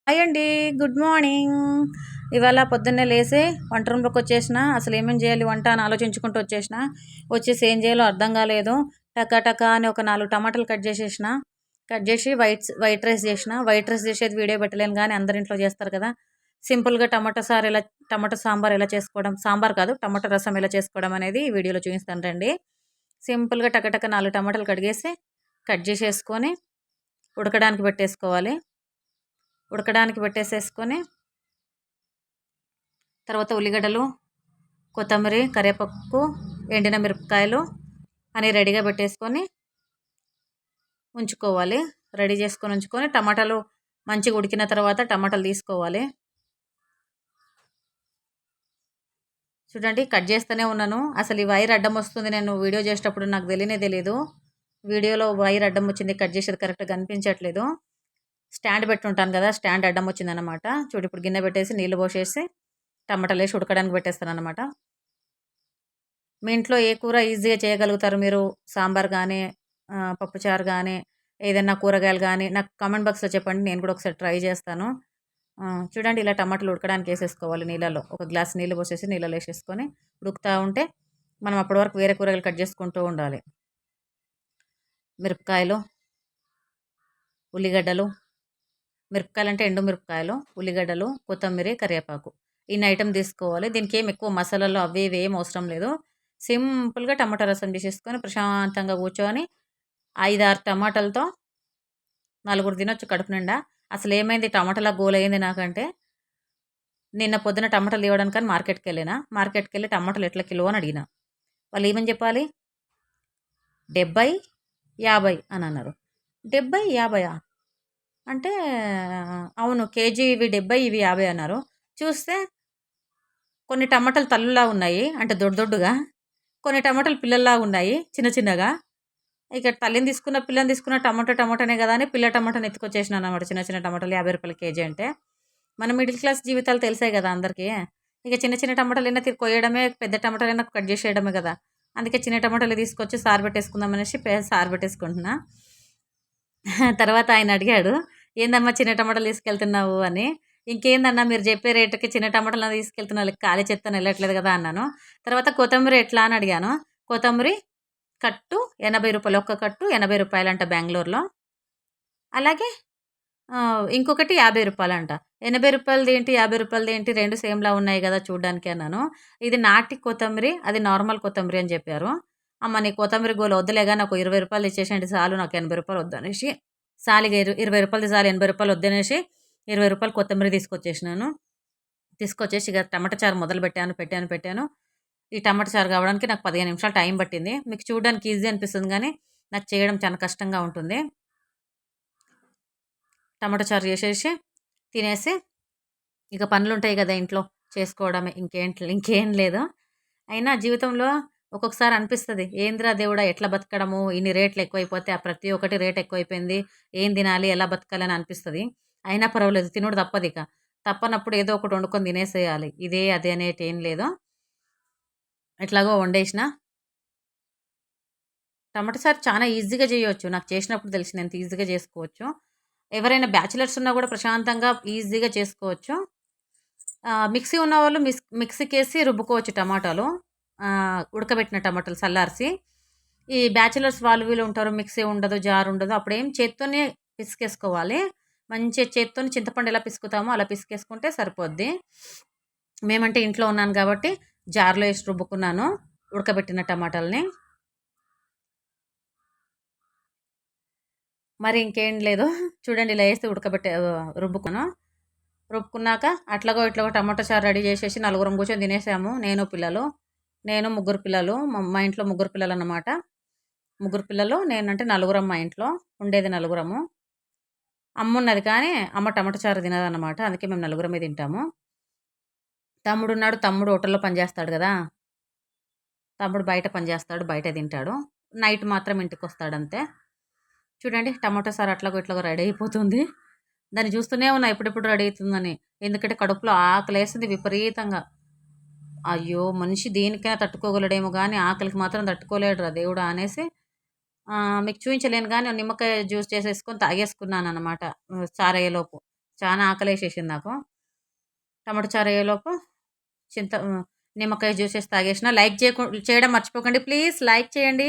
Hi అండి. Good morning. ఇవాళ పొద్దున్నే లేసి వంట రూమ్లోకి వచ్చేసిన. అసలు ఏమేమి చేయాలి వంట అని ఆలోచించుకుంటూ వచ్చేసిన. వచ్చేసి ఏం చేయాలో అర్థం కాలేదు. టకా టకా అని ఒక 4 టమాటాలు కట్ చేసేసిన. కట్ చేసి వైట్ రైస్ చేసిన. వైట్ రైస్ చేసేది వీడియో పెట్టలేను కానీ అందరింట్లో చేస్తారు కదా. సింపుల్గా టమాటా సాంబార్ ఎలా చేసుకోవడం, సాంబార్ కాదు టమాటా రసం ఎలా చేసుకోవడం అనేది ఈ వీడియోలో చూపిస్తాను రండి. సింపుల్గా టకటక 4 టమాటాలు కడిగేసి కట్ చేసేసుకొని ఉడకడానికి పెట్టేసుకోవాలి. ఉడకడానికి పెట్టేసేసుకొని తర్వాత ఉల్లిగడ్డలు, కొత్తిమీర, కరివేపాకు, ఎండిన మిరపకాయలు అని రెడీగా పెట్టేసుకొని ఉంచుకోవాలి. రెడీ చేసుకొని ఉంచుకొని టమాటాలు మంచిగా ఉడికిన తర్వాత టమాటాలు తీసుకోవాలి. చూడండి కట్ చేస్తూనే ఉన్నాను. అసలు ఈ వైర్ అడ్డం వస్తుంది, నేను వీడియో చేసేటప్పుడు నాకు తెలియదు. వీడియోలో వైర్ అడ్డం వచ్చింది, కట్ చేసేది కరెక్ట్గా కనిపించట్లేదు. స్టాండ్ పెట్టుంటాను కదా, స్టాండ్ అడ్డం వచ్చిందనమాట. చూడు ఇప్పుడు గిన్నె పెట్టేసి నీళ్ళు పోసేసి టమాటాలు వేసి ఉడకడానికి పెట్టేస్తాను అనమాట. మీ ఇంట్లో ఏ కూర ఈజీగా చేయగలుగుతారు మీరు? సాంబార్ కానీ, పప్పుచారు కానీ, ఏదైనా కూరగాయలు కానీ నాకు కామెంట్ బాక్స్లో చెప్పండి, నేను కూడా ఒకసారి ట్రై చేస్తాను. చూడండి ఇలా టమాటాలు ఉడకడానికి వేసేసుకోవాలి నీళ్ళలో. ఒక గ్లాస్ నీళ్ళు పోసేసి నీళ్ళలో వేసేసుకొని ఉడుకుతూ ఉంటే మనం అప్పటి వరకు వేరే కూరగాయలు కట్ చేసుకుంటూ ఉండాలి. మిరపకాయలు, ఉల్లిగడ్డలు, మిరపకాయలు అంటే ఎండు మిరపకాయలు, ఉల్లిగడ్డలు, కొత్తిమీర, కరివేపాకు ఇన్ని ఐటమ్ తీసుకోవాలి. దీనికి ఏం ఎక్కువ మసాలాలు అవి ఇవి ఏం అవసరం లేదు. సింపుల్గా టమాటా రసం తీసేసుకొని ప్రశాంతంగా కూర్చొని 5-6 టమాటాలతో 4 తినొచ్చు కడుపు నిండా. అసలు ఏమైంది టమాటాల గోలైంది నాకంటే, నిన్న పొద్దున టమాటాలు ఇవ్వడానికి మార్కెట్కి వెళ్ళి టమాటాలు ఎట్లా కిలో అని అడిగిన. వాళ్ళు ఏమని చెప్పాలి, 70, 50 అని అన్నారు. 70, 50 అంటే అవును కేజీ ఇవి 70 ఇవి 50 అన్నారు. చూస్తే కొన్ని టమాటాలు తల్లులా ఉన్నాయి అంటే దొడ్డుగా, కొన్ని టమాటాలు పిల్లల్లా ఉన్నాయి చిన్న చిన్నగా. ఇక తల్లిని తీసుకున్న పిల్లని తీసుకున్న టమాటానే కదా అని పిల్ల టమాటాని ఎత్తుకొచ్చేసిన అనమాట. చిన్న చిన్న టమాటాలు 50 రూపాయల కేజీ అంటే మన మిడిల్ క్లాస్ జీవితాలు తెలిసాయి కదా అందరికీ. ఇక చిన్న చిన్న టమాటాలు అయినా కొయ్యడమే, పెద్ద టమాటాలైనా కట్ చేసేయడమే కదా. అందుకే చిన్న టమాటాలు తీసుకొచ్చి సారు పెట్టేసుకుందాం అనేసి సారు పెట్టేసుకుంటున్నా. తర్వాత ఆయన అడిగాడు, ఏందమ్మా చిన్న టమాటాలు తీసుకెళ్తున్నావు అని. ఇంకేందన్నా మీరు చెప్పే రేటుకి చిన్న టమాటాలు తీసుకెళ్తున్నా, ఖాళీ చెత్తను వెళ్ళట్లేదు కదా అన్నాను. తర్వాత కొత్తిమీర ఎట్లా అని అడిగాను. కొత్తిమీర కట్టు 80 రూపాయలు, ఒక్క కట్టు 80 రూపాయలంట బెంగళూరులో. అలాగే ఇంకొకటి 50 రూపాయలంట. 80 రూపాయలది ఏంటి, 50 రూపాయలది ఏంటి, రెండు సేమ్లా ఉన్నాయి కదా చూడడానికి అన్నాను. ఇది నాటి కొత్తిమీర, అది నార్మల్ కొత్తిమీర అని చెప్పారు. అమ్మ నీ కొత్తిమీర గోలు వద్దులేగా, నాకు 20 రూపాయలు ఇచ్చేసేయండి చాలు, నాకు 80 రూపాయలు వద్దనేసి సాలిగా 20 రూపాయలది చాలు, 80 రూపాయలు వద్దనేసి 20 రూపాయలు కొత్తిమీర తీసుకొచ్చేసి ఇక టమాటా చారు మొదలు పెట్టాను. ఈ టమాటా చారు కావడానికి నాకు 15 నిమిషాలు టైం పట్టింది. మీకు చూడడానికి ఈజీ అనిపిస్తుంది కానీ నాకు చేయడం చాలా కష్టంగా ఉంటుంది. టమాటా చారు చేసేసి తినేసి ఇక పనులు ఉంటాయి కదా ఇంట్లో చేసుకోవడమే, ఇంకేం లేదు. అయినా జీవితంలో ఒక్కొక్కసారి అనిపిస్తుంది, ఏంద్రా దేవుడా ఎట్లా బతకడము, ఇన్ని రేట్లు ఎక్కువైపోతే ఆ ప్రతి ఒక్కటి రేట్ ఎక్కువైపోయింది, ఏం తినాలి ఎలా బతకాలని అనిపిస్తుంది. అయినా పర్వాలేదు, తినుడు తప్పదు. ఇక తప్పనప్పుడు ఏదో ఒకటి వండుకొని తినేసేయాలి. ఇదే అదే అనేటి ఏం లేదు. ఎట్లాగో వండేసిన. టమాటా చారు చాలా ఈజీగా చేయవచ్చు, నాకు చేసినప్పుడు తెలిసింది ఎంత ఈజీగా చేసుకోవచ్చు. ఎవరైనా బ్యాచిలర్స్ ఉన్నా కూడా ప్రశాంతంగా ఈజీగా చేసుకోవచ్చు. మిక్సీ ఉన్నవాళ్ళు మిక్సీకేసి రుబ్బుకోవచ్చు టమాటాలు, ఉడకబెట్టిన టమాటాలు చల్లార్చి. ఈ బ్యాచిలర్స్ వాళ్ళు వీళ్ళు ఉంటారు, మిక్సీ ఉండదు, జార్ ఉండదు, అప్పుడేం చేత్తోనే పిసికేసుకోవాలి. మంచిగా చేత్తోని చింతపండు ఎలా పిసుకుతామో అలా పిసికేసుకుంటే సరిపోద్ది. మేమంటే ఇంట్లో ఉన్నాను కాబట్టి జార్లో వేసి రుబ్బుకున్నాను ఉడకబెట్టిన టమాటాలని. మరి ఇంకేం లేదు, చూడండి ఇలా వేస్తే రుబ్బుకున్నాక అట్లాగో ఇట్లాగో టమాటా చారు రెడీ చేసేసి 4 కూర్చొని తినేసాము. నేను ముగ్గురు పిల్లలు, మా ఇంట్లో ముగ్గురు పిల్లలు అన్నమాట. ముగ్గురు పిల్లలు నేనంటే 4 మా ఇంట్లో ఉండేది 4. అమ్మ ఉన్నది కానీ అమ్మ టమాటా చారు తినదన్నమాట, అందుకే మేము 4 తింటాము. తమ్ముడు హోటల్లో పనిచేస్తాడు కదా, తమ్ముడు బయట పనిచేస్తాడు, బయట తింటాడు. నైట్ మాత్రం ఇంటికి వస్తాడంతే. చూడండి టమాటా సారు అట్లాగో ఇట్లాగో రెడీ అయిపోతుంది. దాన్ని చూస్తూనే ఉన్నా ఎప్పుడెప్పుడు రెడీ అవుతుందని, ఎందుకంటే కడుపులో ఆకలేస్తుంది విపరీతంగా. అయ్యో మనిషి దేనికైనా తట్టుకోగలడేమో కానీ ఆకలికి మాత్రం తట్టుకోలేడు రా దేవుడా అనేసి మీకు చూపించలేను కానీ నిమ్మకాయ జ్యూస్ చేసేసుకొని తాగేసుకున్నాను అనమాట చారయ్యేలోపు. చాలా ఆకలేసేసింది నాకు. టమాటా చారు అయ్యేలోపు చింత నిమ్మకాయ జ్యూసెస్ తాగేసిన. లైక్ చేయడం మర్చిపోకండి ప్లీజ్. లైక్ చేయండి.